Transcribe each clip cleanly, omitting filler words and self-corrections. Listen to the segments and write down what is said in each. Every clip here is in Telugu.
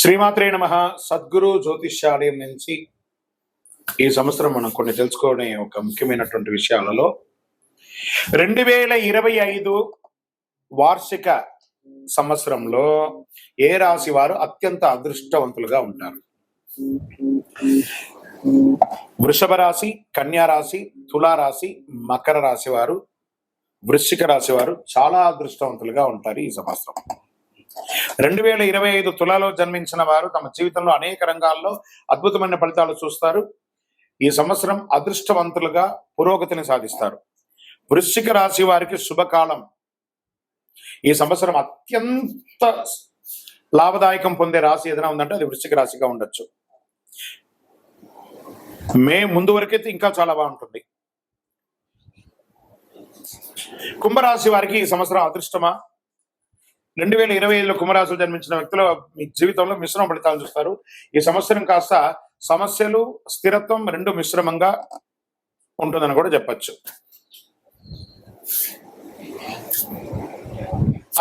శ్రీమాత్రే నమః. సద్గురు జ్యోతిష్యాలయం నుంచి ఈ సంవత్సరం మనం కొన్ని తెలుసుకోవడం ఒక ముఖ్యమైనటువంటి విషయాలలో 2025 వార్షిక సంవత్సరంలో ఏ రాశి వారు అత్యంత అదృష్టవంతులుగా ఉంటారు? వృషభ రాశి, కన్యా రాశి, తులా రాశి, మకర రాశి వారు, వృశ్చిక రాశి వారు చాలా అదృష్టవంతులుగా ఉంటారు ఈ సంవత్సరం. 2025 తులాలో జన్మించిన వారు తమ జీవితంలో అనేక రంగాల్లో అద్భుతమైన ఫలితాలు చూస్తారు. ఈ సంవత్సరం అదృష్టవంతులుగా పురోగతిని సాధిస్తారు. వృశ్చిక రాశి వారికి శుభకాలం. ఈ సంవత్సరం అత్యంత లాభదాయకం పొందే రాశి ఏదైనా ఉందంటే అది వృశ్చిక రాశిగా ఉండొచ్చు. మే ముందు వరకైతే ఇంకా చాలా బాగుంటుంది. కుంభరాశి వారికి ఈ సంవత్సరం అదృష్టమా? 2025లో కుంభరాశిలో జన్మించిన వ్యక్తులు మీ జీవితంలో మిశ్రమ ఫలితాలు చూస్తారు. ఈ సంవత్సరం కాస్త సమస్యలు, స్థిరత్వం రెండు మిశ్రమంగా ఉంటుందని కూడా చెప్పచ్చు.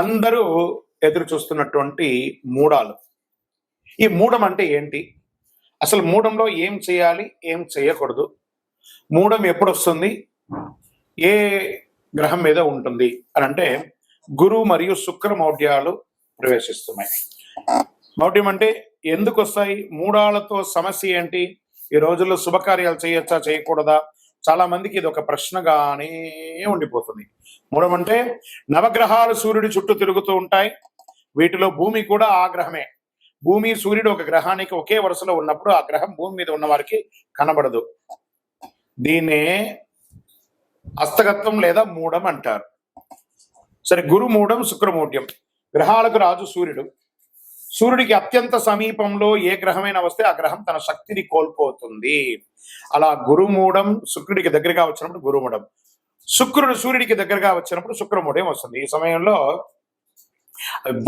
అందరూ ఎదురు చూస్తున్నటువంటి మూడాలు. ఈ మూడం అంటే ఏంటి? అసలు మూడంలో ఏం చేయాలి, ఏం చేయకూడదు, మూడం ఎప్పుడు వస్తుంది, ఏ గ్రహం మీద ఉంటుంది అని అంటే గురు మరియు శుక్ర మౌఢ్యాలు ప్రవేశిస్తున్నాయి. మౌఢ్యం అంటే ఎందుకు వస్తాయి? మూడాలతో సమస్య ఏంటి? ఈ రోజుల్లో శుభకార్యాలు చేయొచ్చా, చేయకూడదా? చాలా మందికి ఇది ఒక ప్రశ్నగానే ఉండిపోతుంది. మూడం అంటే నవగ్రహాలు సూర్యుడి చుట్టూ తిరుగుతూ ఉంటాయి. వీటిలో భూమి కూడా ఆ గ్రహమే. భూమి, సూర్యుడు ఒక గ్రహానికి ఒకే వరుసలో ఉన్నప్పుడు ఆ గ్రహం భూమి మీద ఉన్న వారికి కనబడదు. దీన్నే హస్తగత్వం లేదా మూడం అంటారు. సరే, గురు మూడం, శుక్రమూఢ్యం. గ్రహాలకు రాజు సూర్యుడు. సూర్యుడికి అత్యంత సమీపంలో ఏ గ్రహమైనా వస్తే ఆ గ్రహం తన శక్తిని కోల్పోతుంది. అలా గురుమూఢం శుక్రుడికి దగ్గరగా వచ్చినప్పుడు గురుమూఢం, శుక్రుడు సూర్యుడికి దగ్గరగా వచ్చినప్పుడు శుక్రమూఢం వస్తుంది. ఈ సమయంలో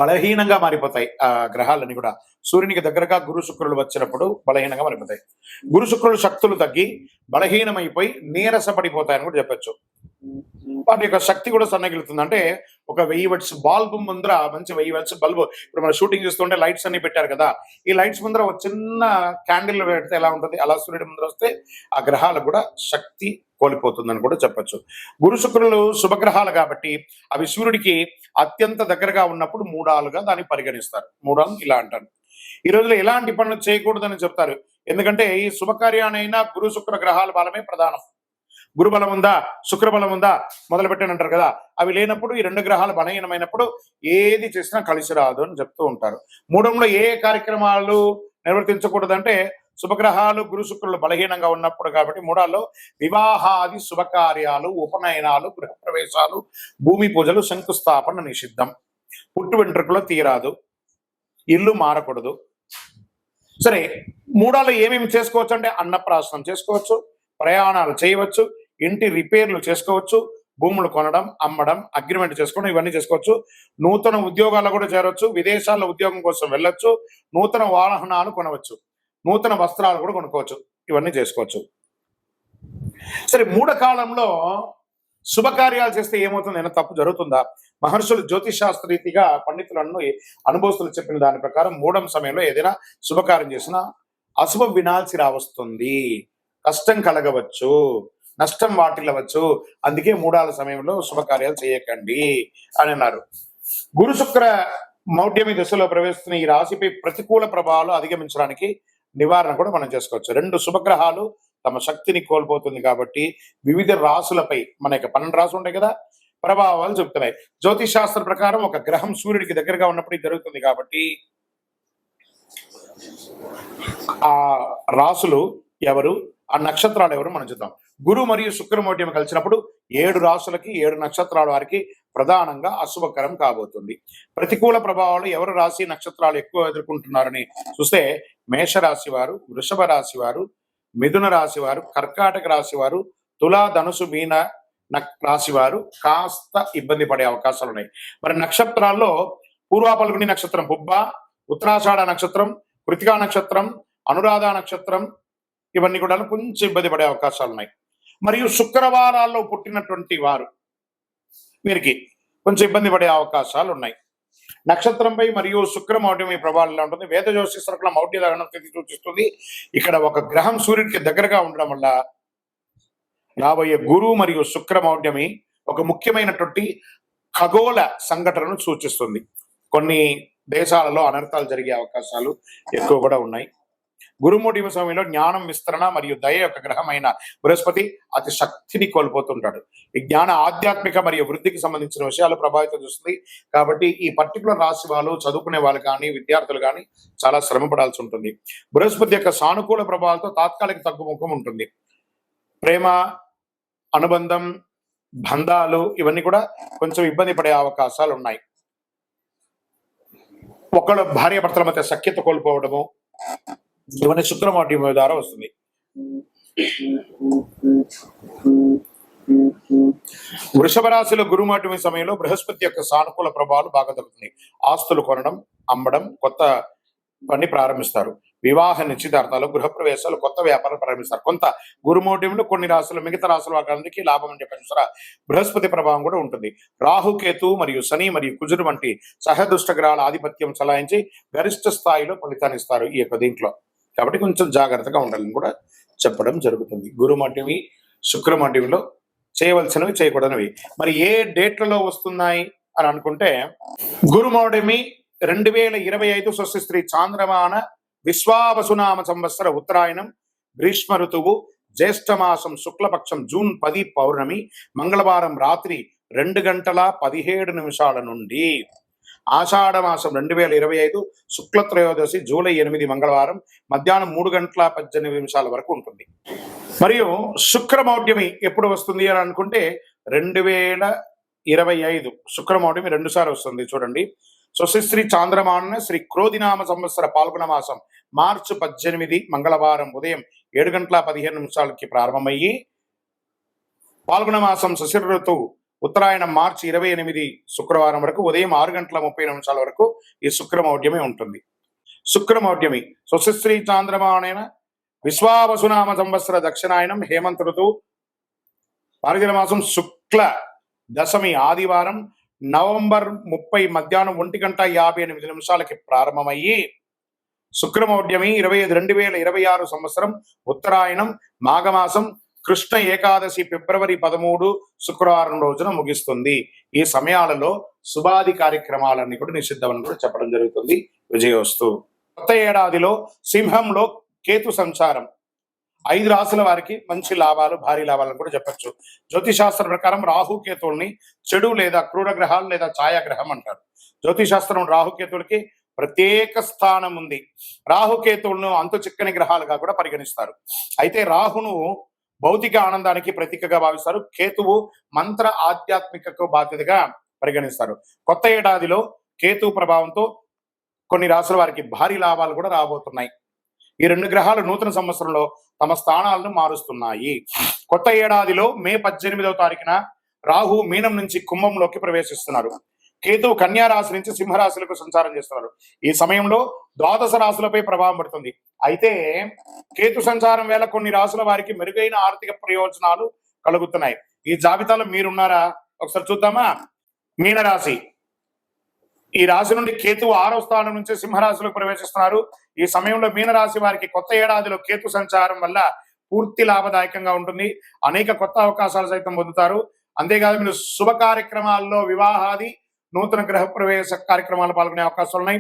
బలహీనంగా మారిపోతాయి ఆ గ్రహాలన్నీ కూడా. సూర్యునికి దగ్గరగా గురు శుక్రులు వచ్చినప్పుడు బలహీనంగా మారిపోతాయి. గురు శుక్రులు శక్తులు తగ్గి బలహీనమైపోయి నీరసపడిపోతాయని కూడా చెప్పచ్చు. వాటి యొక్క శక్తి కూడా సన్నగిలుతుంది. అంటే ఒక 1000 వాట్స్ బల్బు ముందర, మంచి 1000 వాట్స్ బల్బు, ఇప్పుడు మనం షూటింగ్ చూస్తుంటే లైట్స్ అన్ని పెట్టారు కదా, ఈ లైట్స్ ముందర ఒక చిన్న క్యాండిల్ పెడితే ఎలా ఉంటుంది, అలా సూర్యుడి ముందర వస్తే ఆ గ్రహాలకు కూడా శక్తి కోల్పోతుందని కూడా చెప్పచ్చు. గురు శుక్రులు శుభగ్రహాలు కాబట్టి అవి సూర్యుడికి అత్యంత దగ్గరగా ఉన్నప్పుడు మూడాలుగా దాన్ని పరిగణిస్తారు. మూడాలు ఇలా అంటారు. ఈ రోజులో ఎలాంటి పనులు చేయకూడదని చెప్తారు. ఎందుకంటే ఈ శుభకార్యానైనా గురు శుక్ర గ్రహాల బలమే ప్రధానం. గురుబలం ఉందా, శుక్రబలం ఉందా మొదలు పెట్టానంటారు కదా, అవి లేనప్పుడు ఈ రెండు గ్రహాలు బలహీనమైనప్పుడు ఏది చేసినా కలిసి రాదు అని చెప్తూ ఉంటారు. మూడంలో ఏ కార్యక్రమాలు నిర్వర్తించకూడదంటే శుభగ్రహాలు గురు శుక్రులు బలహీనంగా ఉన్నప్పుడు కాబట్టి మూడాల్లో వివాహాది శుభకార్యాలు, ఉపనయనాలు, గృహప్రవేశాలు, భూమి పూజలు, శంకుస్థాపన నిషిద్ధం. పుట్టు వెంట్రుకలు తీరాదు, ఇల్లు మారకూడదు. సరే, మూడాల్లో ఏమేమి చేసుకోవచ్చు అంటే అన్నప్రాసనం చేసుకోవచ్చు, ప్రయాణాలు చేయవచ్చు, ఇంటి రిపేర్లు చేసుకోవచ్చు, భూములు కొనడం, అమ్మడం, అగ్రిమెంట్ చేసుకోవడం, ఇవన్నీ చేసుకోవచ్చు. నూతన ఉద్యోగాల్లో కూడా చేరవచ్చు, విదేశాల్లో ఉద్యోగం కోసం వెళ్ళొచ్చు, నూతన వాహనాలు కొనవచ్చు, నూతన వస్త్రాలు కూడా కొనుక్కోవచ్చు, ఇవన్నీ చేసుకోవచ్చు. సరే, మూఢ కాలంలో శుభకార్యాలు చేస్తే ఏమవుతుంది? ఏమైనా తప్పు జరుగుతుందా? మహర్షులు జ్యోతిషాస్త్ర రీతిగా పండితులను అనుభవస్తులు చెప్పిన దాని ప్రకారం మూఢం సమయంలో ఏదైనా శుభకార్యం చేసినా అశుభం వినాల్సి రావస్తుంది, కష్టం కలగవచ్చు, నష్టం వాటిల్లవచ్చు. అందుకే మూడాల సమయంలో శుభకార్యాలు చేయకండి అని అన్నారు. గురు శుక్ర మౌఢ్యమి దశలో ప్రవేశిస్తున్న ఈ రాశిపై ప్రతికూల ప్రభావాలు అధిగమించడానికి నివారణ కూడా మనం చేసుకోవచ్చు. రెండు శుభగ్రహాలు తమ శక్తిని కోల్పోతుంది కాబట్టి వివిధ రాశులపై, మన యొక్క 12 రాశులు ఉంటాయి కదా, ప్రభావాలు చెప్తున్నాయి. జ్యోతిష్ శాస్త్ర ప్రకారం ఒక గ్రహం సూర్యుడికి దగ్గరగా ఉన్నప్పుడు ఇది జరుగుతుంది కాబట్టి ఆ రాశులు ఎవరు, ఆ నక్షత్రాలు ఎవరు మనం చూద్దాం. గురు మరియు శుక్రమౌఢ్యం కలిసినప్పుడు 7 రాశులకి 7 నక్షత్రాల వారికి ప్రధానంగా అశుభకరం కాబోతుంది. ప్రతికూల ప్రభావాలు ఎవరు రాశి నక్షత్రాలు ఎక్కువ ఎదుర్కొంటున్నారని చూస్తే మేషరాశి వారు, వృషభ రాశి వారు, మిథున రాశి వారు, కర్కాటక రాశి వారు, తులా, ధనుసు, మీన రాశి వారు కాస్త ఇబ్బంది పడే అవకాశాలు ఉన్నాయి. మరి నక్షత్రాల్లో పూర్వ పల్గుని నక్షత్రం పుబ్బ, ఉత్తరాషాఢ నక్షత్రం, కృతికా నక్షత్రం, అనురాధ నక్షత్రం, ఇవన్నీ కూడా కొంచెం ఇబ్బంది పడే అవకాశాలు ఉన్నాయి. మరియు శుక్రవారాల్లో పుట్టినటువంటి వారు వీరికి కొంచెం ఇబ్బంది పడే అవకాశాలు ఉన్నాయి. నక్షత్రంపై మరియు శుక్రమౌఢ్యమి ప్రభావం ఎలా ఉంటుంది? వేద జ్యోతిషశాస్త్రంలో మౌఢ్య లగ్నం తిథి సూచిస్తుంది. ఇక్కడ ఒక గ్రహం సూర్యుడికి దగ్గరగా ఉండడం వల్ల రాబోయే గురు మరియు శుక్రమౌఢ్యమి ఒక ముఖ్యమైనటువంటి ఖగోళ సంఘటనను సూచిస్తుంది. కొన్ని దేశాలలో అనర్థాలు జరిగే అవకాశాలు ఎక్కువ కూడా ఉన్నాయి. గురుమౌఢ్యమి సమయంలో జ్ఞానం విస్తరణ మరియు దయ యొక్క గ్రహమైన బృహస్పతి అతి శక్తిని కోల్పోతుంటాడు. ఈ జ్ఞాన ఆధ్యాత్మిక మరియు వృద్ధికి సంబంధించిన విషయాలు ప్రభావితం చేస్తుంది. కాబట్టి ఈ పర్టికులర్ రాశి వాళ్ళు, చదువుకునే వాళ్ళు కానీ, విద్యార్థులు కానీ చాలా శ్రమ పడాల్సి ఉంటుంది. బృహస్పతి యొక్క సానుకూల ప్రభావాలతో తాత్కాలిక తగ్గుముఖం ఉంటుంది. ప్రేమ, అనుబంధం, బంధాలు ఇవన్నీ కూడా కొంచెం ఇబ్బంది పడే అవకాశాలు ఉన్నాయి. ఒకళ్ళు భార్యాభర్తల మధ్య సఖ్యత కోల్పోవడము ఇవన్నీ శుక్రమౌఢ్యమి ద్వారా వస్తుంది. వృషభ రాశిలో గురుమౌఢ్యమి సమయంలో బృహస్పతి యొక్క సానుకూల ప్రభావాలు బాగా తగ్గుతుంది. ఆస్తులు కొనడం, అమ్మడం, కొత్త పని ప్రారంభిస్తారు. వివాహ నిశ్చితార్థాలు, గృహప్రవేశాలు, కొత్త వ్యాపారాలు ప్రారంభిస్తారు. కొంత గురుమౌఢ్యంలో కొన్ని రాశులు, మిగతా రాశుల వారికి లాభం అని చెప్పారు చూసారా, బృహస్పతి ప్రభావం కూడా ఉంటుంది. రాహుకేతు మరియు శని మరియు కుజుడు వంటి సహదుష్ట గ్రహాల ఆధిపత్యం చలాయించి గరిష్ట స్థాయిలో ఫలితాన్ని ఇస్తారు ఈ యొక్క దీంట్లో. కాబట్టి కొంచెం జాగ్రత్తగా ఉండాలని కూడా చెప్పడం జరుగుతుంది. గురుమౌఢ్యమి, శుక్రమౌఢ్యంలో చేయవలసినవి, చేయకూడనివి. మరి ఏ డేట్లలో వస్తున్నాయి అని అనుకుంటే, గురుమౌఢ్యమి 2025 స్వస్తి చాంద్రమాన విశ్వావసునామ సంవత్సర ఉత్తరాయణం, గ్రీష్మ ఋతువు, జ్యేష్ఠమాసం శుక్లపక్షం జూన్ 10 పౌర్ణమి, మంగళవారం రాత్రి 2:17 నుండి ఆషాఢ మాసం 2025 శుక్లత్రయోదశి జూలై 8 మంగళవారం మధ్యాహ్నం 3:18 వరకు ఉంటుంది. మరియు శుక్రమౌఢ్యమి ఎప్పుడు వస్తుంది అని అనుకుంటే 2025 శుక్రమౌఢ్యమి 2 సార్లు వస్తుంది. చూడండి, స్వస్తి చాంద్రమాన శ్రీ క్రోధినామ సంవత్సర పాల్గొన మాసం మార్చి 18 మంగళవారం ఉదయం 7:15 ప్రారంభమయ్యి, పాల్గొన మాసం శశిర ఋతువు ఉత్తరాయణం మార్చి 28 శుక్రవారం వరకు ఉదయం 6:30 వరకు ఈ శుక్రమౌఢ్యమి ఉంటుంది. శుక్రమౌఢ్యమి స్వస్తి చాంద్రమాన విశ్వావసునామ సంవత్సర దక్షిణాయనం హేమంత ఋతువు మార్గశిర మాసం శుక్ల దశమి ఆదివారం నవంబర్ 30 మధ్యాహ్నం 1:58 ప్రారంభమయ్యి, శుక్రమౌఢ్యమి 2026 సంవత్సరం ఉత్తరాయణం మాఘమాసం కృష్ణ ఏకాదశి ఫిబ్రవరి 13 శుక్రవారం రోజున ముగిస్తుంది. ఈ సమయాలలో శుభాది కార్యక్రమాలన్నీ కూడా నిషిద్ధమని కూడా చెప్పడం జరుగుతుంది. విజయోస్తు. కొత్త ఏడాదిలో సింహంలో కేతు సంచారం 5 రాశుల వారికి మంచి లాభాలు, భారీ లాభాలను కూడా చెప్పచ్చు. జ్యోతిశాస్త్రం ప్రకారం రాహుకేతువుల్ని చెడు లేదా క్రూర గ్రహాలు లేదా ఛాయాగ్రహం అంటారు. జ్యోతిశాస్త్రం రాహుకేతువులకి ప్రత్యేక స్థానం ఉంది. రాహుకేతువులను అంతు చిక్కని గ్రహాలుగా కూడా పరిగణిస్తారు. అయితే రాహును భౌతిక ఆనందానికి ప్రతీకగా భావిస్తారు. కేతువు మంత్ర ఆధ్యాత్మికకు బాధ్యతగా పరిగణిస్తారు. కొత్త ఏడాదిలో కేతు ప్రభావంతో కొన్ని రాశుల వారికి భారీ లాభాలు కూడా రాబోతున్నాయి. ఈ 2 గ్రహాలు నూతన సంవత్సరంలో తమ స్థానాలను మారుస్తున్నాయి. కొత్త ఏడాదిలో మే 18వ తారీఖున రాహు మీనం నుంచి కుంభంలోకి ప్రవేశిస్తున్నారు. కేతువు కన్యా రాశి నుంచి సింహరాశులకు సంచారం చేస్తున్నారు. ఈ సమయంలో ద్వాదశ రాశులపై ప్రభావం పడుతుంది. అయితే కేతు సంచారం వేళ కొన్ని రాశుల వారికి మెరుగైన ఆర్థిక ప్రయోజనాలు కలుగుతున్నాయి. ఈ జాబితాలో మీరున్నారా? ఒకసారి చూద్దామా. మీనరాశి, ఈ రాశి నుండి కేతువు 6వ స్థానం నుంచి సింహరాశిలో ప్రవేశిస్తున్నారు. ఈ సమయంలో మీనరాశి వారికి కొత్త ఏడాదిలో కేతు సంచారం వల్ల పూర్తి లాభదాయకంగా ఉంటుంది. అనేక కొత్త అవకాశాలు సైతం పొందుతారు. అంతేకాదు మీరు శుభ కార్యక్రమాల్లో, వివాహాది, నూతన గృహ ప్రవేశ కార్యక్రమాలు పాల్గొనే అవకాశాలు ఉన్నాయి.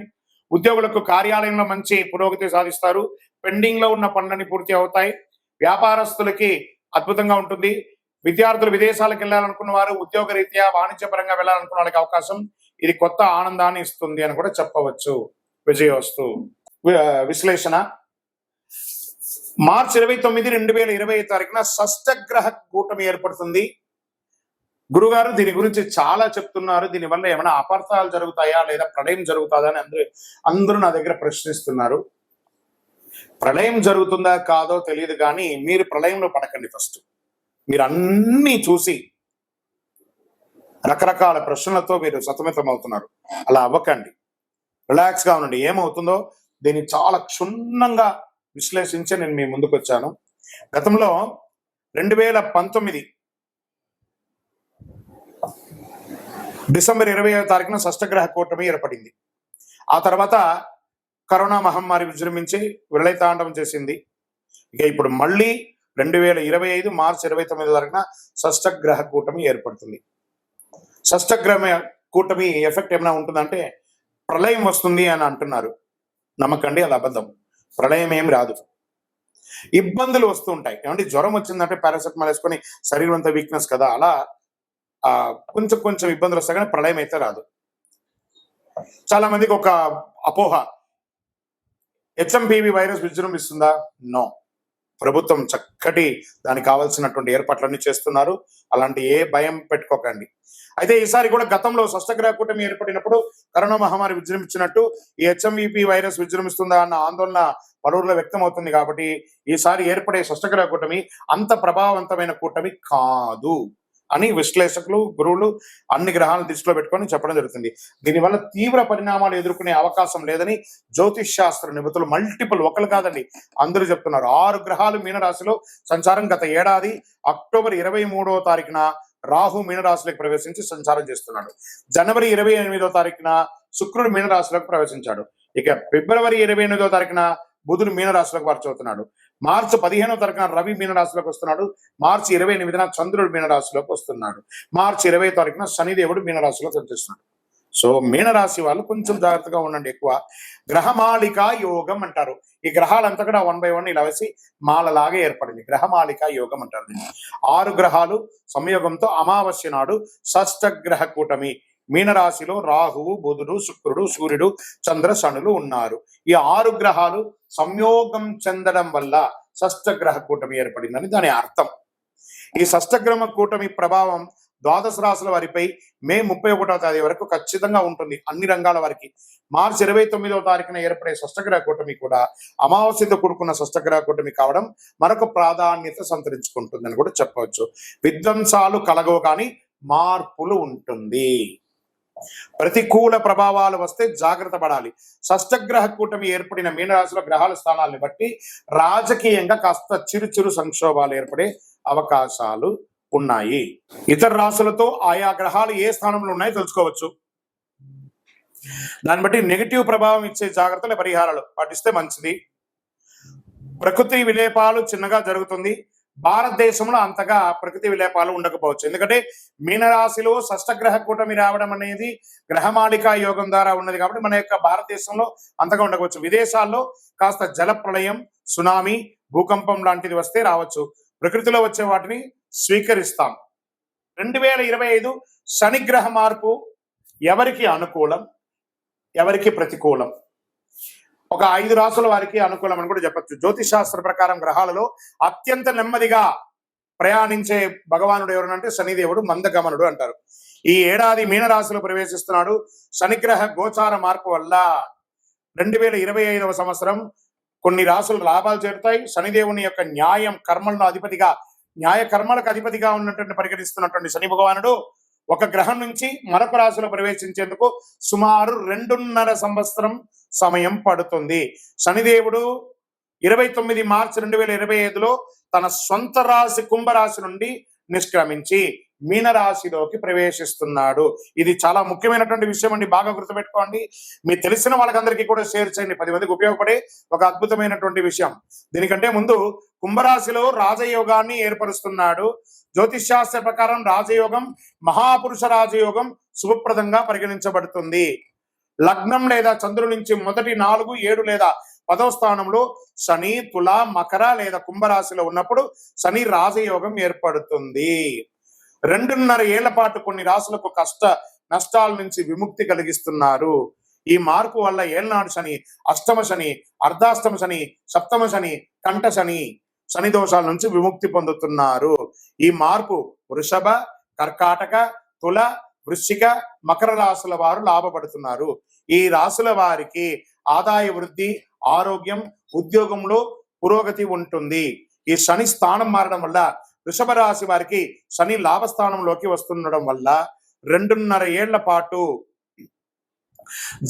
ఉద్యోగులకు కార్యాలయంలో మంచి పురోగతి సాధిస్తారు. పెండింగ్ లో ఉన్న పనులన్నీ పూర్తి అవుతాయి. వ్యాపారస్తులకి అద్భుతంగా ఉంటుంది. విద్యార్థులు విదేశాలకు వెళ్ళాలనుకున్న వారు, ఉద్యోగ రీత్యా వాణిజ్యపరంగా వెళ్ళాలనుకున్న వాళ్ళకి అవకాశం, ఇది కొత్త ఆనందాన్ని ఇస్తుంది అని కూడా చెప్పవచ్చు. విజయోస్తు. విశ్లేషణ. మార్చి 29, 2025 షష్టగ్రహ కూటమి ఏర్పడుతుంది. గురుగారు దీని గురించి చాలా చెప్తున్నారు, దీనివల్ల ఏమైనా అపార్థాలు జరుగుతాయా లేదా ప్రళయం జరుగుతుందా అని అందరూ నా దగ్గర ప్రశ్నిస్తున్నారు. ప్రళయం జరుగుతుందా కాదో తెలియదు, కానీ మీరు ప్రళయంలో పడకండి. ఫస్ట్ మీరు అన్నీ చూసి రకరకాల ప్రశ్నలతో మీరు సతమతం అవుతున్నారు. అలా అవ్వకండి, రిలాక్స్గా ఉండండి. ఏమవుతుందో దీన్ని చాలా క్షుణ్ణంగా విశ్లేషించి నేను మీ ముందుకు వచ్చాను. గతంలో 2019 డిసెంబర్ 20వ తారీఖున షష్టగ్రహ కూటమి ఏర్పడింది. ఆ తర్వాత కరోనా మహమ్మారి విజృంభించి విలయతాండవం చేసింది. ఇక ఇప్పుడు మళ్ళీ 2025 మార్చి 29వ తారీఖున షష్టగ్రహ కూటమి ఏర్పడుతుంది. షష్టగ్రహ కూటమి ఎఫెక్ట్ ఏమైనా ఉంటుందంటే ప్రళయం వస్తుంది అని అంటున్నారు. నమ్మకండి, అది అబద్ధం. ప్రళయం ఏం రాదు. ఇబ్బందులు వస్తూ ఉంటాయి. ఏమంటే జ్వరం వచ్చిందంటే పారాసెటమాల్ వేసుకొని శరీరం అంతా వీక్నెస్ కదా, అలా కొంచెం కొంచెం ఇబ్బందులు వస్తాయి, కానీ ప్రళయం అయితే రాదు. చాలా మందికి ఒక అపోహ, హెచ్ఎంపివి వైరస్ విజృంభిస్తుందా? నో. ప్రభుత్వం చక్కటి దానికి కావాల్సినటువంటి ఏర్పాట్లన్నీ చేస్తున్నారు. అలాంటి ఏ భయం పెట్టుకోకండి. అయితే ఈసారి కూడా గతంలో షష్టగ్రహ కూటమి ఏర్పడినప్పుడు కరోనా మహమ్మారి విజృంభించినట్టు ఈ హెచ్ఎంవిపి వైరస్ విజృంభిస్తుందా అన్న ఆందోళన పలువురిలో వ్యక్తం అవుతుంది. కాబట్టి ఈసారి ఏర్పడే షష్టగ్రహ కూటమి అంత ప్రభావవంతమైన కూటమి కాదు అని విశ్లేషకులు, గురువులు అన్ని గ్రహాలను దృష్టిలో పెట్టుకొని చెప్పడం జరుగుతుంది. దీనివల్ల తీవ్ర పరిణామాలు ఎదుర్కొనే అవకాశం లేదని జ్యోతిష్ శాస్త్ర నిపుణులు మల్టిపుల్, ఒకరు కాదండి అందరూ చెప్తున్నారు. 6 గ్రహాలు మీనరాశిలో సంచారం. గత ఏడాది అక్టోబర్ 23వ తారీఖున రాహు మీనరాశిలోకి ప్రవేశించి సంచారం చేస్తున్నాడు. జనవరి 28వ తారీఖున శుక్రుడు మీనరాశిలోకి ప్రవేశించాడు. ఇక ఫిబ్రవరి 28వ తారీఖున బుధుడు మీనరాశిలోకి మార్చవుతున్నాడు. మార్చి 15వ తారీఖున రవి మీనరాశిలోకి వస్తున్నాడు. మార్చి 28న చంద్రుడు మీనరాశిలోకి వస్తున్నాడు. మార్చి 20వ తారీఖున శనిదేవుడు మీనరాశిలో సంచరిస్తున్నాడు. సో మీనరాశి వాళ్ళు కొంచెం జాగ్రత్తగా ఉండండి. ఎక్కువ గ్రహమాలిక యోగం అంటారు. ఈ గ్రహాలంతా కూడా 1 by 1 ఇలా వేసి మాలలాగా ఏర్పడింది. గ్రహమాలిక యోగం అంటారు. 6 గ్రహాలు సంయోగంతో అమావాస్య నాడు షష్టగ్రహ కూటమి మీనరాశిలో రాహువు, బుధుడు, శుక్రుడు, సూర్యుడు, చంద్ర, శనులు ఉన్నారు. ఈ 6 గ్రహాలు సంయోగం చెందడం వల్ల షష్టగ్రహ కూటమి ఏర్పడిందని దాని అర్థం. ఈ షష్టగ్రహ కూటమి ప్రభావం ద్వాదశ రాశుల వారిపై మే 31వ తేదీ వరకు ఖచ్చితంగా ఉంటుంది, అన్ని రంగాల వారికి. మార్చి 29వ తారీఖున ఏర్పడే షష్టగ్రహ కూటమి కూడా అమావాస్యతో కూడుకున్న షష్టగ్రహ కూటమి కావడం మరొక ప్రాధాన్యత సంతరించుకుంటుందని కూడా చెప్పవచ్చు. విధ్వంసాలు కలగవు, కానీ మార్పులు ఉంటుంది. ప్రతికూల ప్రభావాలు వస్తే జాగ్రత్త పడాలి. షష్టగ్రహ కూటమి ఏర్పడిన మీనరాశిలో గ్రహాల స్థానాలను బట్టి రాజకీయంగా కాస్త చిరు సంక్షోభాలు ఏర్పడే అవకాశాలు ఉన్నాయి. ఇతర రాశులతో ఆయా గ్రహాలు ఏ స్థానంలో ఉన్నాయో తెలుసుకోవచ్చు. దాన్ని బట్టి నెగిటివ్ ప్రభావం ఇచ్చే జాగ్రత్తల పరిహారాలు పాటిస్తే మంచిది. ప్రకృతి విలేపాలు చిన్నగా జరుగుతుంది. భారతదేశంలో అంతగా ప్రకృతి విలేపాలు ఉండకపోవచ్చు. ఎందుకంటే మీనరాశిలో షష్టగ్రహ కూటమి రావడం అనేది గ్రహమాలిక యోగం ద్వారా ఉన్నది కాబట్టి మన యొక్క భారతదేశంలో అంతగా ఉండకపోవచ్చు. విదేశాల్లో కాస్త జల ప్రళయం, సునామీ, భూకంపం లాంటిది వస్తే రావచ్చు. ప్రకృతిలో వచ్చే వాటిని స్వీకరిస్తాం. 2025 శనిగ్రహ మార్పు ఎవరికి అనుకూలం, ఎవరికి ప్రతికూలం? ఒక 5 రాశుల వారికి అనుకూలం అని కూడా చెప్పచ్చు. జ్యోతిష్ శాస్త్ర ప్రకారం గ్రహాలలో అత్యంత నెమ్మదిగా ప్రయాణించే భగవానుడు ఎవరనంటే శనిదేవుడు, మందగమనుడు అంటారు. ఈ ఏడాది మీనరాశిలో ప్రవేశిస్తున్నాడు. శనిగ్రహ గోచార మార్పు వల్ల 2025వ సంవత్సరం కొన్ని రాశులు లాభాలు చేరుతాయి. శనిదేవుని యొక్క న్యాయ కర్మలకు అధిపతిగా ఉన్నటువంటి పరిగణిస్తున్నటువంటి శని భగవానుడు ఒక గ్రహం నుంచి మరొక రాశిలో ప్రవేశించేందుకు సుమారు 2.5 సంవత్సరం సమయం పడుతుంది. శనిదేవుడు 29 మార్చి 2025లో తన సొంత రాశి కుంభరాశి నుండి నిష్క్రమించి మీనరాశిలోకి ప్రవేశిస్తున్నాడు. ఇది చాలా ముఖ్యమైనటువంటి విషయం అండి, బాగా గుర్తుపెట్టుకోండి. మీకు తెలిసిన వాళ్ళకందరికీ కూడా షేర్ చేయండి. 10 మందికి ఉపయోగపడే ఒక అద్భుతమైనటువంటి విషయం. దీనికంటే ముందు కుంభరాశిలో రాజయోగాన్ని ఏర్పరుస్తున్నాడు. జ్యోతిష్ శాస్త్ర ప్రకారం రాజయోగం మహాపురుష రాజయోగం శుభప్రదంగా పరిగణించబడుతుంది. లగ్నం లేదా చంద్రుడి నుంచి మొదటి 4, 7 లేదా 10వ స్థానంలో శని, తుల, మకర లేదా కుంభరాశిలో ఉన్నప్పుడు శని రాజయోగం ఏర్పడుతుంది. 2.5 ఏళ్ల పాటు కొన్ని రాశులకు కష్ట నష్టాల నుంచి విముక్తి కలిగిస్తున్నారు. ఈ మార్పు వల్ల ఏళ్నాడు శని, అష్టమ శని, అర్ధాష్టమ శని, సప్తమ శని, కంఠ శని, శని దోషాల నుంచి విముక్తి పొందుతున్నారు. ఈ మార్పు వృషభ, కర్కాటక, తుల, వృశ్చిక, మకర రాశుల వారు లాభపడుతున్నారు. ఈ రాశుల వారికి ఆదాయ వృద్ధి, ఆరోగ్యం, ఉద్యోగంలో పురోగతి ఉంటుంది. ఈ శని స్థానం మారడం వల్ల వృషభ రాశి వారికి శని లాభస్థానంలోకి వస్తుండడం వల్ల 2.5 ఏళ్ల పాటు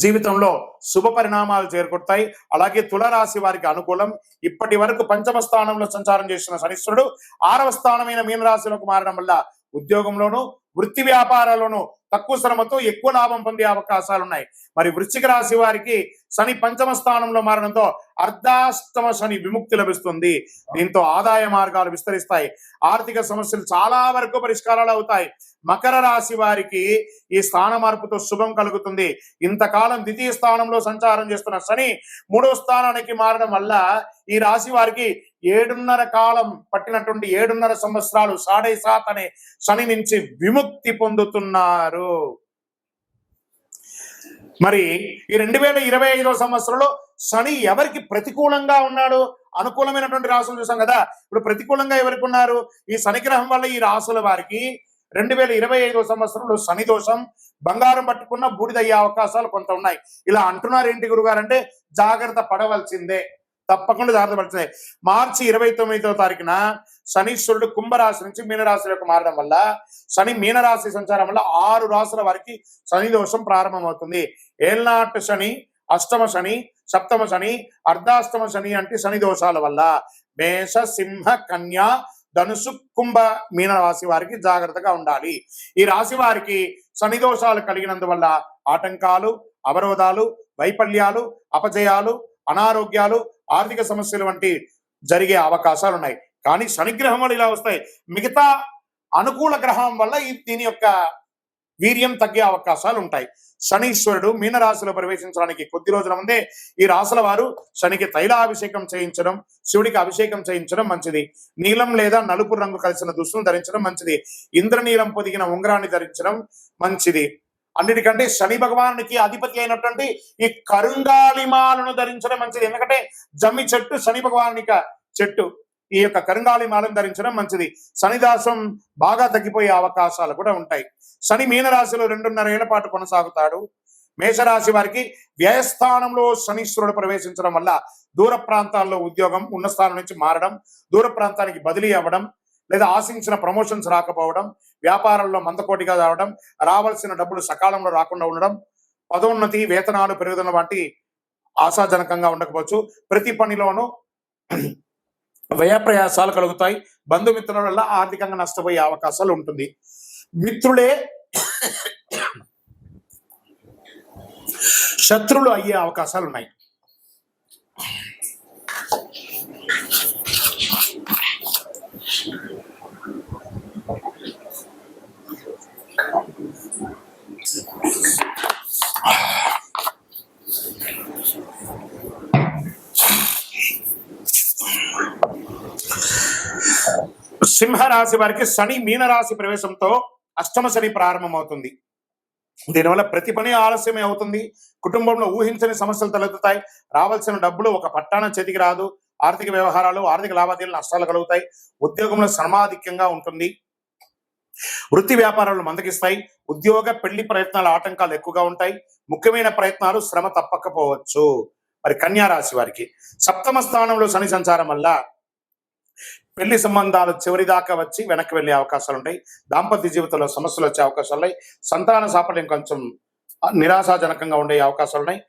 జీవితంలో శుభ పరిణామాలు చేకూరుతాయి. అలాగే తులరాశి వారికి అనుకూలం. ఇప్పటి వరకు 5వ స్థానంలో సంచారం చేసిన శనీశ్వరుడు 6వ స్థానమైన మీనరాశిలోకి మారడం వల్ల ఉద్యోగంలోనూ వృత్తి వ్యాపారాలను తక్కువ శ్రమతో ఎక్కువ లాభం పొందే అవకాశాలు ఉన్నాయి. మరి వృశ్చిక రాశి వారికి శని పంచమ స్థానంలో మారడంతో అర్ధాష్టమ శని విముక్తి లభిస్తుంది. దీంతో ఆదాయ మార్గాలు విస్తరిస్తాయి. ఆర్థిక సమస్యలు చాలా వరకు పరిష్కారాలు అవుతాయి. మకర రాశి వారికి ఈ స్థాన మార్పుతో శుభం కలుగుతుంది. ఇంతకాలం ద్వితీయ స్థానంలో సంచారం చేస్తున్న శని 3వ స్థానానికి మారడం వల్ల ఈ రాశి వారికి 7.5 కాలం పట్టినటువంటి 7.5 సంవత్సరాలు 7.5 అనే శని నుంచి విముక్తి పొందుతున్నారు. మరి ఈ 2025వ సంవత్సరంలో శని ఎవరికి ప్రతికూలంగా ఉన్నాడు? అనుకూలమైనటువంటి రాశులు చూసాం కదా. ఇప్పుడు ప్రతికూలంగా ఎవరికి ఉన్నారు? ఈ శని గ్రహం వల్ల ఈ రాశుల వారికి 2025వ సంవత్సరంలో శని దోషం, బంగారం పట్టుకున్న బూడిదయ్యే అవకాశాలు కొంత ఉన్నాయి. ఇలా అంటున్నారు ఏంటి గురుగారు అంటే జాగ్రత్త పడవలసిందే, తప్పకుండా జాగ్రత్త పడాల్సిందే. మార్చి 29వ తారీఖున శనీశ్వరుడు కుంభరాశి నుంచి మీనరాశిలోకి మారడం వల్ల శని మీనరాశి సంచారం వల్ల 6 రాశుల వారికి శని దోషం ప్రారంభమవుతుంది. ఏళ్నాటి శని, అష్టమ శని, సప్తమ శని, అర్ధాష్టమ శని అంటే శని దోషాల వల్ల మేష, సింహ, కన్యా, ధనుసు, కుంభ, మీన రాశి వారికి జాగ్రత్తగా ఉండాలి. ఈ రాశి వారికి శని దోషాలు కలిగినందువల్ల ఆటంకాలు, అవరోధాలు, వైఫల్యాలు, అపజయాలు, అనారోగ్యాలు, ఆర్థిక సమస్యలు వంటి జరిగే అవకాశాలు ఉన్నాయి. కానీ శనిగ్రహం వల్ల ఇలా వస్తాయి. మిగతా అనుకూల గ్రహం వల్ల దీని యొక్క వీర్యం తగ్గే అవకాశాలు ఉంటాయి. శనీశ్వరుడు మీనరాశిలో ప్రవేశించడానికి కొద్ది రోజుల ముందే ఈ రాశుల వారు శనికి తైలాభిషేకం చేయించడం, శివుడికి అభిషేకం చేయించడం మంచిది. నీలం లేదా నలుపు రంగు కలిసిన దుస్తులు ధరించడం మంచిది. ఇంద్రనీలం పొదిగిన ఉంగరాన్ని ధరించడం మంచిది. అన్నిటికంటే శని భగవానునికి అధిపతి అయినటువంటి ఈ కరుంగాలిమాలను ధరించడం మంచిది. ఎందుకంటే జమ్మి చెట్టు శని భగవానునిక చెట్టు. ఈ యొక్క కరుంగాలిమాలను ధరించడం మంచిది. శనిదాసం బాగా తగ్గిపోయే అవకాశాలు కూడా ఉంటాయి. శని మీనరాశిలో 2.5 ఏళ్ల పాటు కొనసాగుతాడు. మేషరాశి వారికి వ్యయస్థానంలో శనీశ్వరుడు ప్రవేశించడం వల్ల దూర ప్రాంతాల్లో ఉద్యోగం, ఉన్న స్థానం నుంచి మారడం, దూర ప్రాంతానికి బదిలీ అవ్వడం, లేదా ఆశించిన ప్రమోషన్స్ రాకపోవడం, వ్యాపారంలో మందకోటిగా రావడం, రావాల్సిన డబ్బులు సకాలంలో రాకుండా ఉండడం, పదోన్నతి, వేతనాలు పెరుగుదల వంటి ఆశాజనకంగా ఉండకపోవచ్చు. ప్రతి పనిలోనూ వ్యయ ప్రయాసాలు కలుగుతాయి. బంధుమిత్రుల వల్ల ఆర్థికంగా నష్టపోయే అవకాశాలు ఉంటుంది. మిత్రులే శత్రువులు అయ్యే అవకాశాలు ఉన్నాయి. సింహరాశి వారికి శని మీనరాశి ప్రవేశంతో అష్టమ శని ప్రారంభమవుతుంది. దీనివల్ల ప్రతి పని ఆలస్యమే అవుతుంది. కుటుంబంలో ఊహించని సమస్యలు తలెత్తుతాయి. రావాల్సిన డబ్బులు ఒక పట్టాన చేతికి రాదు. ఆర్థిక వ్యవహారాలు, ఆర్థిక లావాదేవీలు నష్టాలు కలుగుతాయి. ఉద్యోగంలో శ్రమాధిక్యంగా ఉంటుంది. వృత్తి వ్యాపారాలు మందగిస్తాయి. ఉద్యోగ, పెళ్లి ప్రయత్నాల ఆటంకాలు ఎక్కువగా ఉంటాయి. ముఖ్యమైన ప్రయత్నాలు శ్రమ తప్పకపోవచ్చు. మరి కన్యా రాశి వారికి సప్తమ స్థానంలో శని సంచారం వల్ల పెళ్లి సంబంధాలు చివరి దాకా వచ్చి వెనక్కి వెళ్లే అవకాశాలు ఉంటాయి. దాంపత్య జీవితంలో సమస్యలు వచ్చే అవకాశాలు ఉన్నాయి. సంతాన సాఫల్యం కొంచెం నిరాశాజనకంగా ఉండే అవకాశాలు ఉన్నాయి.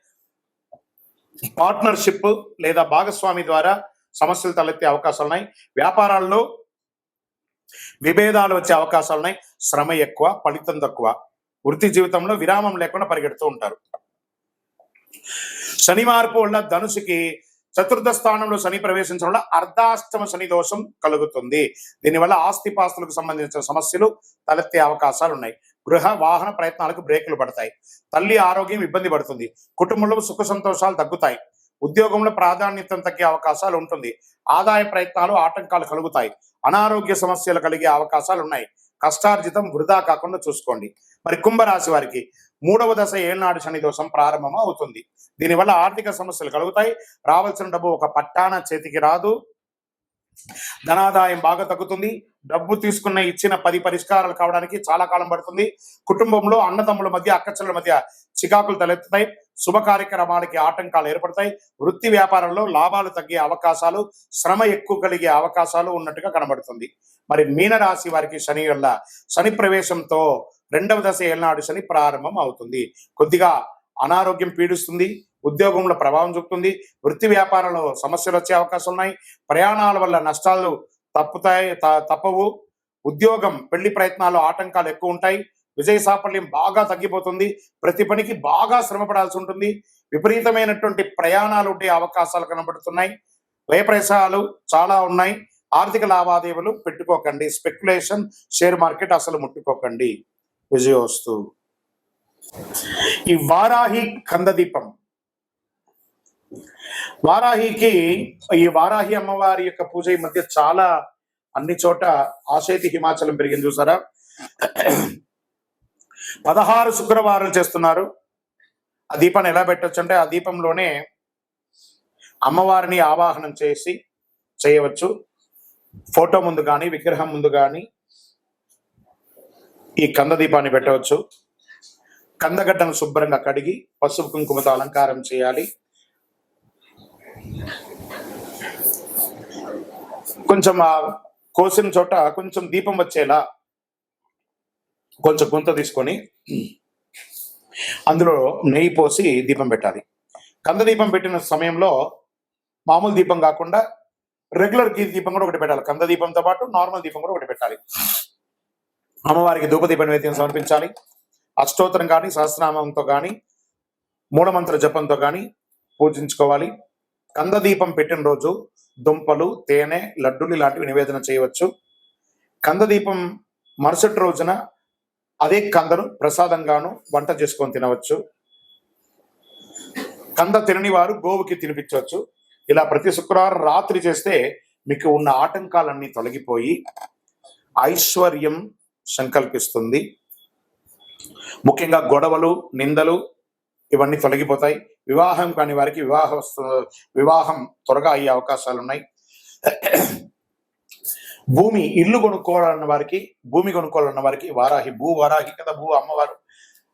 పార్ట్నర్షిప్ లేదా భాగస్వామి ద్వారా సమస్యలు తలెత్తే అవకాశాలు ఉన్నాయి. వ్యాపారాల్లో విభేదాలు వచ్చే అవకాశాలు ఉన్నాయి. శ్రమ ఎక్కువ, ఫలితం తక్కువ. వృత్తి జీవితంలో విరామం లేకుండా పరిగెడుతూ ఉంటారు. శని మార్పు వల్ల ధనుసుకి చతుర్థ స్థానంలో శని ప్రవేశించడం వల్ల అర్ధాష్టమ శని దోషం కలుగుతుంది. దీనివల్ల ఆస్తిపాస్తులకు సంబంధించిన సమస్యలు తలెత్తే అవకాశాలు ఉన్నాయి. గృహ, వాహన ప్రయత్నాలకు బ్రేకులు పడతాయి. తల్లి ఆరోగ్యం ఇబ్బంది పడుతుంది. కుటుంబంలో సుఖ సంతోషాలు తగ్గుతాయి. ఉద్యోగంలో ప్రాధాన్యత తగ్గే అవకాశాలు ఉంటుంది. ఆదాయ ప్రయత్నాలు ఆటంకాలు కలుగుతాయి. అనారోగ్య సమస్యలు కలిగే అవకాశాలు ఉన్నాయి. కష్టార్జితం వృధా కాకుండా చూసుకోండి. మరి కుంభరాశి వారికి 3వ దశ ఏళ్నాడు శని దోషం ప్రారంభం అవుతుంది. దీనివల్ల ఆర్థిక సమస్యలు కలుగుతాయి. రావాల్సిన డబ్బు ఒక పట్టాన చేతికి రాదు. ధనాదాయం బాగా తగ్గుతుంది. డబ్బు తీసుకున్న ఇచ్చిన 10 పరిష్కారాలు కావడానికి చాలా కాలం పడుతుంది. కుటుంబంలో అన్నదమ్ముల మధ్య, అక్కచెల్లెల మధ్య చికాకులు తలెత్తుతాయి. శుభ కార్యక్రమాలకి ఆటంకాలు ఏర్పడతాయి. వృత్తి వ్యాపారంలో లాభాలు తగ్గే అవకాశాలు, శ్రమ ఎక్కువ కలిగే అవకాశాలు ఉన్నట్టుగా కనబడుతుంది. మరి మీనరాశి వారికి శని వల్ల శని ప్రవేశంతో 2వ దశ ఏళ్నాడు శని ప్రారంభం అవుతుంది. కొద్దిగా అనారోగ్యం పీడిస్తుంది. ఉద్యోగంలో ప్రభావం చూపుతుంది. వృత్తి వ్యాపారంలో సమస్యలు వచ్చే అవకాశాలు ఉన్నాయి. ప్రయాణాల వల్ల నష్టాలు తప్పవు. ఉద్యోగం, పెళ్లి ప్రయత్నాల్లో ఆటంకాలు ఎక్కువ ఉంటాయి. విజయ సాఫల్యం బాగా తగ్గిపోతుంది. ప్రతి పనికి బాగా శ్రమపడాల్సి ఉంటుంది. విపరీతమైనటువంటి ప్రయాణాలు ఉండే అవకాశాలు కనబడుతున్నాయి. వ్యయ ప్రయాసాలు చాలా ఉన్నాయి. ఆర్థిక లావాదేవీలు పెట్టుకోకండి. స్పెక్యులేషన్, షేర్ మార్కెట్ అసలు ముట్టుకోకండి. విజయోస్తు. ఈ వారాహి కందదీపం, వారాహికి, ఈ వారాహి అమ్మవారి యొక్క పూజ ఈ మధ్య చాలా అన్ని చోట ఆశేతి హిమాచలం పెరిగింది చూసారా. 16 శుక్రవారాలు చేస్తున్నారు. ఆ దీపాన్ని ఎలా పెట్టచ్చు అంటే, ఆ దీపంలోనే అమ్మవారిని ఆవాహనం చేసి చేయవచ్చు. ఫోటో ముందు కానీ, విగ్రహం ముందు కానీ ఈ కంద దీపాన్ని పెట్టవచ్చు. కందగడ్డను శుభ్రంగా కడిగి పసుపు కుంకుమతో అలంకారం చేయాలి. కొంచెం ఆ కోసిన చోట కొంచెం దీపం వచ్చేలా కొంచెం గుంత తీసుకొని అందులో నెయ్యి పోసి దీపం పెట్టాలి. కంద దీపం పెట్టిన సమయంలో మామూలు దీపం కాకుండా రెగ్యులర్ గీ దీపం కూడా ఒకటి పెట్టాలి. కంద దీపంతో పాటు నార్మల్ దీపం కూడా ఒకటి పెట్టాలి. అమ్మవారికి ధూపదీప నైవేద్యం సమర్పించాలి. అష్టోత్తరం కానీ, సహస్రనామంతో కానీ, మూఢమంత్ర జపంతో కానీ పూజించుకోవాలి. కంద దీపం పెట్టిన రోజు దుంపలు, తేనె, లడ్డులు ఇలాంటివి నివేదన చేయవచ్చు. కంద దీపం మరుసటి రోజున అదే కందను ప్రసాదంగాను వంట చేసుకొని తినవచ్చు. కంద తినని వారు గోవుకి తినిపించవచ్చు. ఇలా ప్రతి శుక్రవారం రాత్రి చేస్తే మీకు ఉన్న ఆటంకాలన్నీ తొలగిపోయి ఐశ్వర్యం సంకల్పిస్తుంది. ముఖ్యంగా గొడవలు, నిందలు ఇవన్నీ తొలగిపోతాయి. వివాహం కాని వారికి వివాహం త్వరగా అయ్యే అవకాశాలు ఉన్నాయి. భూమి, ఇల్లు కొనుక్కోవాలన్న వారికి, భూమి కొనుక్కోవాలన్న వారికి వారాహి, వారాహి కదా భూ అమ్మవారు,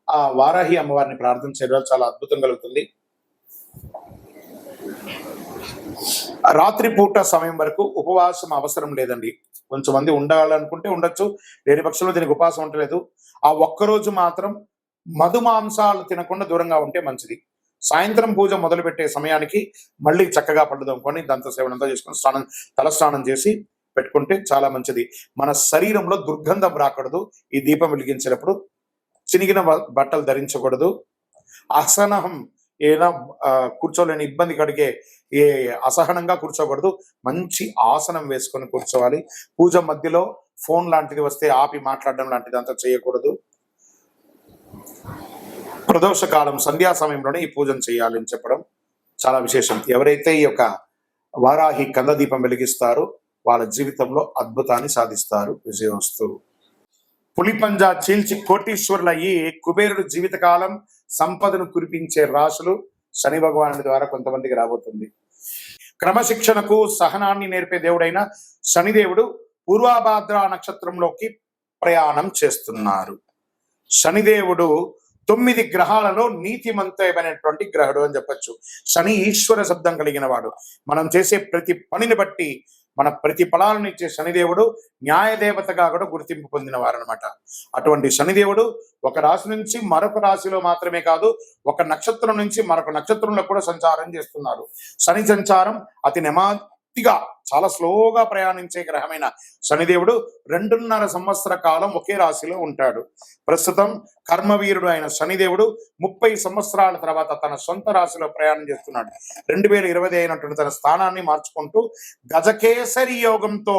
ఆ వారాహి అమ్మవారిని ప్రార్థన చేయడం చాలా అద్భుతం కలుగుతుంది. రాత్రి పూట సమయం వరకు ఉపవాసం అవసరం లేదండి. కొంచెం మంది ఉండాలనుకుంటే ఉండొచ్చు, లేని పక్షంలో దీనికి ఉపవాసం ఉండలేదు. ఆ ఒక్కరోజు మాత్రం మధుమాంసాలు తినకుండా దూరంగా ఉంటే మంచిది. సాయంత్రం పూజ మొదలు పెట్టే సమయానికి మళ్ళీ చక్కగా పళ్ళు తోముకొని దంత సేవనంతా చేసుకొని తలస్నానం చేసి పెట్టుకుంటే చాలా మంచిది. మన శరీరంలో దుర్గంధం రాకూడదు. ఈ దీపం వెలిగించినప్పుడు చినిగిన బట్టలు ధరించకూడదు. అసహనం, ఏదైనా కూర్చోలేని ఇబ్బంది కలిగే అసహనంగా కూర్చోకూడదు. మంచి ఆసనం వేసుకొని కూర్చోవాలి. పూజ మధ్యలో ఫోన్ లాంటిది వస్తే ఆపి మాట్లాడడం లాంటిది అంతా చేయకూడదు. ప్రదోష కాలం సంధ్యా సమయంలోనే ఈ పూజను చేయాలని చెప్పడం చాలా విశేషం. ఎవరైతే ఈ యొక్క వారాహి కంద దీపం వెలిగిస్తారో వాళ్ళ జీవితంలో అద్భుతాన్ని సాధిస్తారు. విజయోస్తు. పులిపంజా చీల్చి కోటీశ్వరులయ్యి కుబేరుడు జీవితకాలం సంపదను కురిపించే రాశులు శని భగవానుడి ద్వారా కొంతమందికి రాబోతుంది. క్రమశిక్షణకు సహనాన్ని నేర్పే దేవుడైన శనిదేవుడు పూర్వభాద్ర నక్షత్రంలోకి ప్రయాణం చేస్తున్నారు. శనిదేవుడు 9 గ్రహాలలో నీతిమంతమైనటువంటి గ్రహుడు అని చెప్పచ్చు. శని ఈశ్వర శబ్దం కలిగిన వాడు. మనం చేసే ప్రతి పనిని బట్టి మన ప్రతి ఫలాలను ఇచ్చే శనిదేవుడు న్యాయదేవతగా కూడా గుర్తింపు పొందిన వారు అనమాట. అటువంటి శనిదేవుడు ఒక రాశి నుంచి మరొక రాశిలో మాత్రమే కాదు, ఒక నక్షత్రం నుంచి మరొక నక్షత్రంలో కూడా సంచారం చేస్తున్నారు. శని సంచారం అతి నెమ్మదిగా, చాలా స్లోగా ప్రయాణించే గ్రహమైన శనిదేవుడు 2.5 సంవత్సర కాలం ఒకే రాశిలో ఉంటాడు. ప్రస్తుతం కర్మవీరుడు అయిన శనిదేవుడు 30 సంవత్సరాల తర్వాత తన సొంత రాశిలో ప్రయాణం చేస్తున్నాడు. 2020 అయినటువంటి తన స్థానాన్ని మార్చుకుంటూ గజకేసరి యోగంతో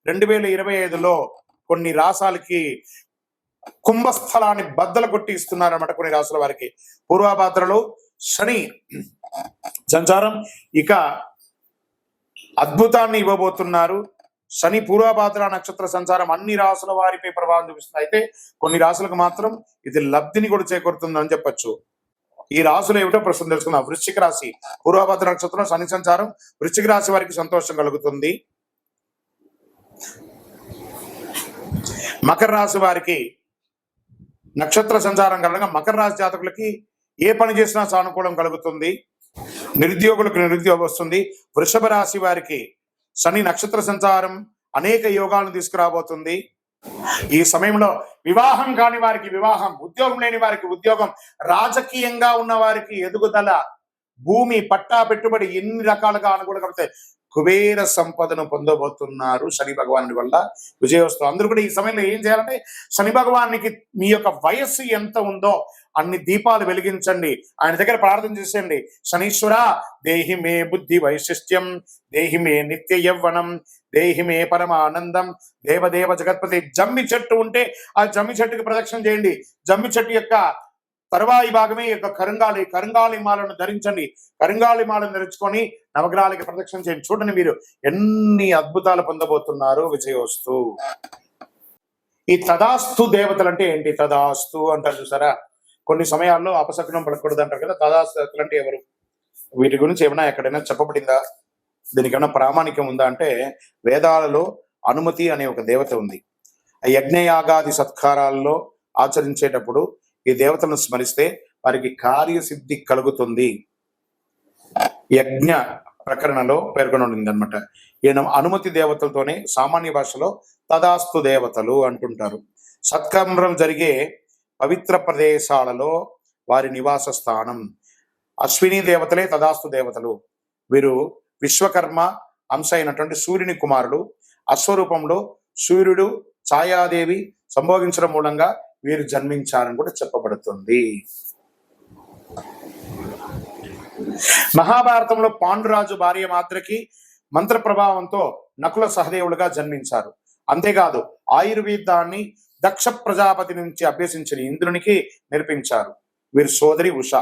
2025లో కొన్ని రాశాలకి కుంభస్థలాన్ని బద్దలు కొట్టి ఇస్తున్నారన్నమాట. కొన్ని రాశుల వారికి పూర్వభాద్రలో శని సంచారం ఇక అద్భుతాన్ని ఇవ్వబోతున్నారు. శని పూర్వభాద్ర నక్షత్ర సంచారం అన్ని రాశుల వారిపై ప్రభావం చూపిస్తుంది. అయితే కొన్ని రాశులకు మాత్రం ఇది లబ్ధిని కూడా చేకూరుతుందని చెప్పచ్చు. ఈ రాశులు ఏమిటో ప్రస్తుతం తెలుసుకుందాం. వృశ్చిక రాశి, పూర్వభాద్ర నక్షత్రం శని సంచారం వృశ్చిక రాశి వారికి సంతోషం కలుగుతుంది. మకర రాశి వారికి నక్షత్ర సంచారం కలగగా మకర రాశి జాతకులకి ఏ పని చేసినా సానుకూలం కలుగుతుంది. నిరుద్యోగులకు నిరుద్యోగం వస్తుంది. వృషభ రాశి వారికి శని నక్షత్ర సంచారం అనేక యోగాలను తీసుకురాబోతుంది. ఈ సమయంలో వివాహం కాని వారికి వివాహం, ఉద్యోగం లేని వారికి ఉద్యోగం, రాజకీయంగా ఉన్న వారికి ఎదుగుదల, భూమి పట్టా పెట్టుబడి ఎన్ని రకాలుగా అనుకూలంగా కుబేర సంపదను పొందబోతున్నారు శని భగవానుడి వల్ల. విజయోస్తు. అందరూ కూడా ఈ సమయంలో ఏం చేయాలంటే శని భగవానికి మీ యొక్క వయస్సు ఎంత ఉందో అన్ని దీపాలు వెలిగించండి, ఆయన దగ్గర ప్రార్థన చేసేయండి. శనీశ్వర దేహి మే బుద్ధి వైశిష్ట్యం, దేహి మే నిత్య యవ్వనం, దేహి మే పరమానందం, దేవదేవ జగత్పతి. జమ్మి చెట్టు ఉంటే ఆ జమ్మి చెట్టుకి ప్రదక్షిణ చేయండి. జమ్మి చెట్టు యొక్క తర్వాయి భాగమే ఈ యొక్క కరుంగాలి మాలను ధరించండి. కరుంగాలి మాలను ధరించుకొని నవగ్రహాలకి ప్రదక్షిణ చేయండి. చూడండి మీరు ఎన్ని అద్భుతాలు పొందబోతున్నారు. విజయోస్తు. ఈ తదాస్తు దేవతలు అంటే ఏంటి? తదాస్తు అంటారు చూసారా, కొన్ని సమయాల్లో అపశకునం పడకూడదు అంటారు కదా. తదాస్తు దేవతలు అంటే ఎవరు? వీటి గురించి ఏమైనా ఎక్కడైనా చెప్పబడిందా? దీనికి ఏమైనా ప్రామాణికం ఉందా అంటే వేదాలలో అనుమతి అనే ఒక దేవత ఉంది. ఆ యజ్ఞయాగాది సత్కారాల్లో ఆచరించేటప్పుడు ఈ దేవతలను స్మరిస్తే వారికి కార్యసిద్ధి కలుగుతుంది. యజ్ఞ ప్రకరణలో పేర్కొనబడింది అనమాట. ఈయన అనుమతి దేవతలతోనే సామాన్య భాషలో తదాస్తు దేవతలు అంటుంటారు. సత్కర్మం జరిగే పవిత్ర ప్రదేశాలలో వారి నివాస స్థానం. అశ్విని దేవతలే తదాస్తు దేవతలు. వీరు విశ్వకర్మ అంశ అయినటువంటి సూర్యుని కుమారుడు. అశ్వరూపంలో సూర్యుడు ఛాయాదేవి సంభోగించడం మూలంగా వీరు జన్మించారని కూడా చెప్పబడుతుంది. మహాభారతంలో పాండురాజు భార్య మాత్రకి మంత్ర ప్రభావంతో నకుల సహదేవులుగా జన్మించారు. అంతేకాదు ఆయుర్వేదాన్ని దక్ష ప్రజాపతి నుంచి అభ్యసించిన ఇంద్రునికి నేర్పించారు. వీరి సోదరి ఉష.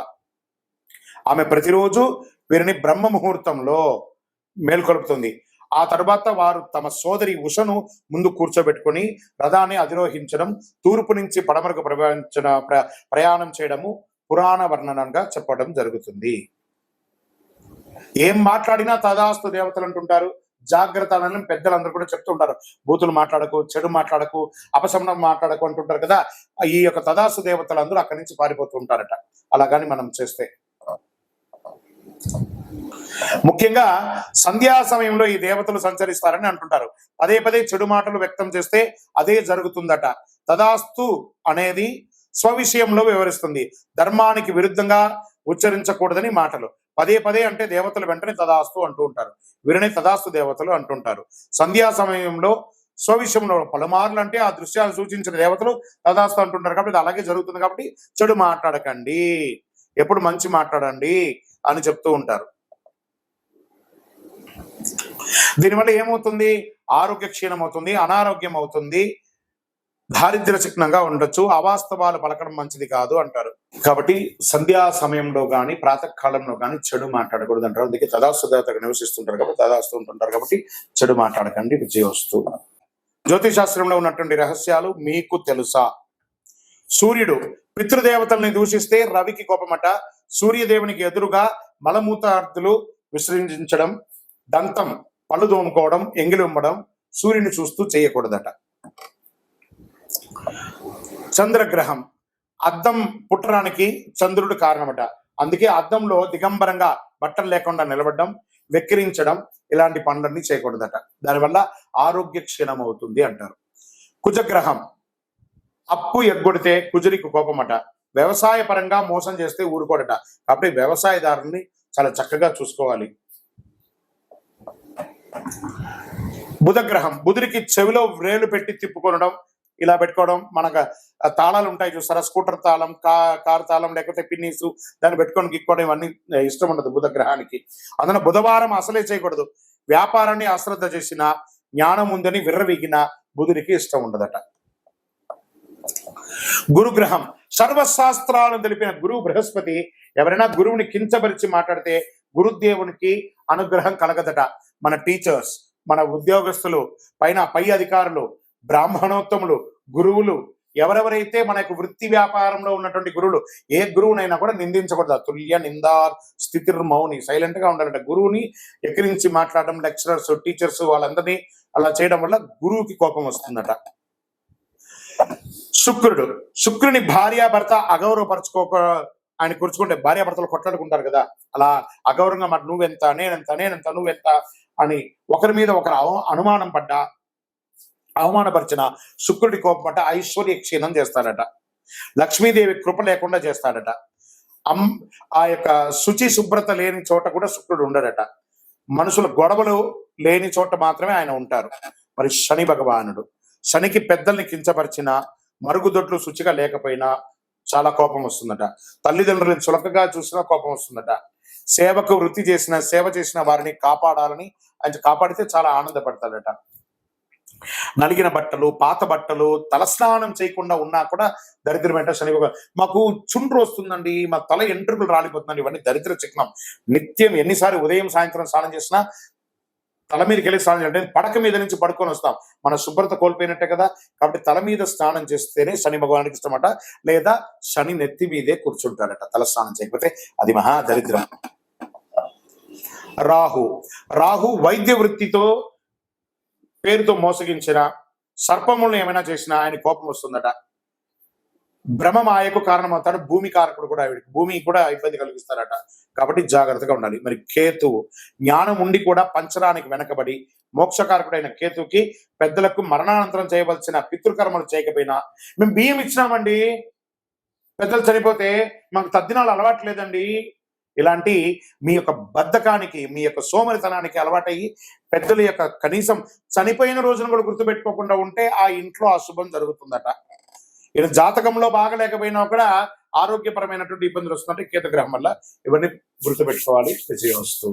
ఆమె ప్రతిరోజు వీరిని బ్రహ్మ ముహూర్తంలో మేల్కొల్పుతుంది. ఆ తర్వాత వారు తమ సోదరి ఉషను ముందు కూర్చోబెట్టుకుని రథాన్ని అధిరోహించడం, తూర్పు నుంచి పడమరకు ప్రయాణం చేయడము పురాణ వర్ణనంగా చెప్పడం జరుగుతుంది. ఏం మాట్లాడినా తదాస్తు దేవతలు అంటుంటారు. జాగ్రత్త అని పెద్దలందరూ కూడా చెప్తుంటారు. బూతులు మాట్లాడకు, చెడు మాట్లాడకు, అపశమనం మాట్లాడకు అంటుంటారు కదా. ఈ యొక్క తదాస్తు దేవతలు అందరూ అక్కడి నుంచి పారిపోతూ ఉంటారట. అలాగని మనం చేస్తే ముఖ్యంగా సంధ్యా సమయంలో ఈ దేవతలు సంచరిస్తారని అంటుంటారు. పదే పదే చెడు మాటలు వ్యక్తం చేస్తే అదే జరుగుతుందట. తదాస్తు అనేది స్వవిషయంలో వివరిస్తుంది. ధర్మానికి విరుద్ధంగా ఉచ్చరించకూడదని మాటలు. పదే పదే అంటే దేవతలు వెంటనే తదాస్తు అంటూ ఉంటారు. వీరిని తదాస్తు దేవతలు అంటుంటారు. సంధ్యా సమయంలో స్వవిషయంలో పలుమార్లు అంటే ఆ దృశ్యాలు సూచించిన దేవతలు తదాస్తు అంటుంటారు. కాబట్టి అలాగే జరుగుతుంది. కాబట్టి చెడు మాట్లాడకండి, ఎప్పుడు మంచి మాట్లాడండి అని చెప్తూ ఉంటారు. దీనివల్ల ఏమవుతుంది? ఆరోగ్య క్షీణం అవుతుంది, అనారోగ్యం అవుతుంది, దారిద్ర్య చిహ్నంగా ఉండొచ్చు, అవాస్తవాలు పలకడం మంచిది కాదు అంటారు. కాబట్టి సంధ్యా సమయంలో కానీ ప్రాతకాలంలో కానీ చెడు మాట్లాడకూడదు అంటారు. అందుకే తదాస్తు దేవతగా నివసిస్తుంటారు కాబట్టి తదాస్తు ఉంటుంటారు కాబట్టి చెడు మాట్లాడకండి. విజయోస్తు. జ్యోతిశాస్త్రంలో ఉన్నటువంటి రహస్యాలు మీకు తెలుసా? సూర్యుడు పితృదేవతల్ని దూషిస్తే రవికి కోపమట. సూర్యదేవునికి ఎదురుగా మలమూత్రాదులు విసర్జించడం, దంతం పళ్ళు దోముకోవడం, ఎంగిలి ఉమ్మడం సూర్యుని చూస్తూ చేయకూడదట. చంద్రగ్రహం అద్దం పుట్టడానికి చంద్రుడు కారణమట. అందుకే అద్దంలో దిగంబరంగా బట్టలు లేకుండా నిలబడడం, వెక్కిరించడం ఇలాంటి పనులన్నీ చేయకూడదట. దానివల్ల ఆరోగ్య క్షీణం అవుతుంది అంటారు. కుజగ్రహం అప్పు ఎగ్గొడితే కుజుడికి కోపమట. వ్యవసాయ పరంగా మోసం చేస్తే ఊరుకోడట. కాబట్టి వ్యవసాయదారుని చాలా చక్కగా చూసుకోవాలి. బుధగ్రహం బుధుడికి చెవిలో వ్రేలు పెట్టి తిప్పుకొనడం, ఇలా పెట్టుకోవడం. మనకు తాళాలు ఉంటాయి చూసారా, స్కూటర్ తాళం, కార్ తాళం, లేకపోతే పిన్నీసు, దాన్ని పెట్టుకొని గిక్కోవడం ఇవన్నీ ఇష్టం ఉండదు బుధగ్రహానికి. అందులో బుధవారం అసలే చేయకూడదు. వ్యాపారాన్ని అశ్రద్ధ చేసిన, జ్ఞానం ఉందని విర్రవీగిన బుధుడికి ఇష్టం ఉండదట. గురుగ్రహం సర్వశాస్త్రాలను తెలిపిన గురువు బృహస్పతి ఎవరైనా గురువుని కించపరిచి మాట్లాడితే గురుదేవునికి అనుగ్రహం కలగదట. మన టీచర్స్, మన ఉద్యోగస్తులు, పై అధికారులు, బ్రాహ్మణోత్తములు, గురువులు ఎవరెవరైతే మనకు వృత్తి వ్యాపారంలో ఉన్నటువంటి గురువులు, ఏ గురువునైనా కూడా నిందించకూడదు. తుల్య నిందార్ స్థితిర్మౌని, సైలెంట్ గా ఉండాలంట. గురువుని ఎక్కిరించి మాట్లాడడం, లెక్చరర్స్, టీచర్స్ వాళ్ళందరినీ అలా చేయడం వల్ల గురువుకి కోపం వస్తుందట. శుక్రుని భార్యాభర్త అగౌరవపరచుకోక ఆయన కూర్చుకుంటే భార్యాభర్తలు కొట్లాడుకుంటారు కదా, అలా అగౌరవంగా మరి నువ్వెంత, నేనెంత, నువ్వెంత అని ఒకరి మీద ఒకరు అనుమానం పడ్డా, అవమానపరిచిన శుక్రుడి కోపం అంటే ఐశ్వర్య క్షీణం చేస్తాడట. లక్ష్మీదేవి కృప లేకుండా చేస్తాడట. ఆ యొక్క శుచి శుభ్రత లేని చోట కూడా శుక్రుడు ఉండడట. మనుషుల గొడవలు లేని చోట మాత్రమే ఆయన ఉంటారు. మరి శని భగవానుడు, శనికి పెద్దల్ని కించపరిచిన, మరుగుదొడ్లు శుచిగా లేకపోయినా చాలా కోపం వస్తుందట. తల్లిదండ్రులను చులకగా చూసినా కోపం వస్తుందట. సేవకు వృత్తి చేసిన, సేవ చేసిన వారిని కాపాడాలని, ఆయన కాపాడితే చాలా ఆనందపడతాడట. నలిగిన బట్టలు, పాత బట్టలు, తలస్నానం చేయకుండా ఉన్నా కూడా దరిద్రం వెంట శని భగవాన్. మాకు చుండ్రు వస్తుందండి, మా తల ఎంట్రుకలు రాలిపోతుందండి, ఇవన్నీ దరిద్ర చిహ్నం. నిత్యం ఎన్నిసార్లు ఉదయం సాయంత్రం స్నానం చేసినా తల మీదకి వెళ్ళి స్నానం చేయాలి. పడక మీద నుంచి పడుకొని వస్తాం, మన శుభ్రత కోల్పోయినట్టే కదా. కాబట్టి తల మీద స్నానం చేస్తేనే శని భగవానికి ఇష్టమట. లేదా శని నెత్తి మీదే కూర్చుంటాడట తల స్నానం చేయకపోతే, అది మహా దరిద్రం. రాహు, రాహు వైద్య వృత్తితో పేరుతో మోసగించిన, సర్పములను ఏమైనా చేసినా ఆయన కోపం వస్తుందట. భ్రమమాయకు కారణమవుతాడు. భూమి కారకుడు కూడా ఆవిడికి, భూమి కూడా ఇబ్బంది కలిగిస్తారట. కాబట్టి జాగ్రత్తగా ఉండాలి. మరి కేతువు, జ్ఞానం ఉండి కూడా పంచడానికి వెనకబడి, మోక్షకారకుడైన కేతుకి పెద్దలకు మరణానంతరం చేయవలసిన పితృకర్మలు చేయకపోయినా, మేము బియ్యం ఇచ్చినామండి, పెద్దలు చనిపోతే మాకు తద్దినాలు అలవాటు లేదండి, ఇలాంటి మీ యొక్క బద్ధకానికి, మీ యొక్క సోమరితనానికి అలవాటయ్యి పెద్దల యొక్క కనీసం చనిపోయిన రోజును కూడా గుర్తుపెట్టుకోకుండా ఉంటే ఆ ఇంట్లో అశుభం జరుగుతుందట. ఈయన జాతకంలో బాగలేకపోయినా కూడా ఆరోగ్యపరమైనటువంటి ఇబ్బందులు వస్తుందంటే కేతు గ్రహం వల్ల. ఇవన్నీ గుర్తుపెట్టుకోవాలి. విజయవస్తు.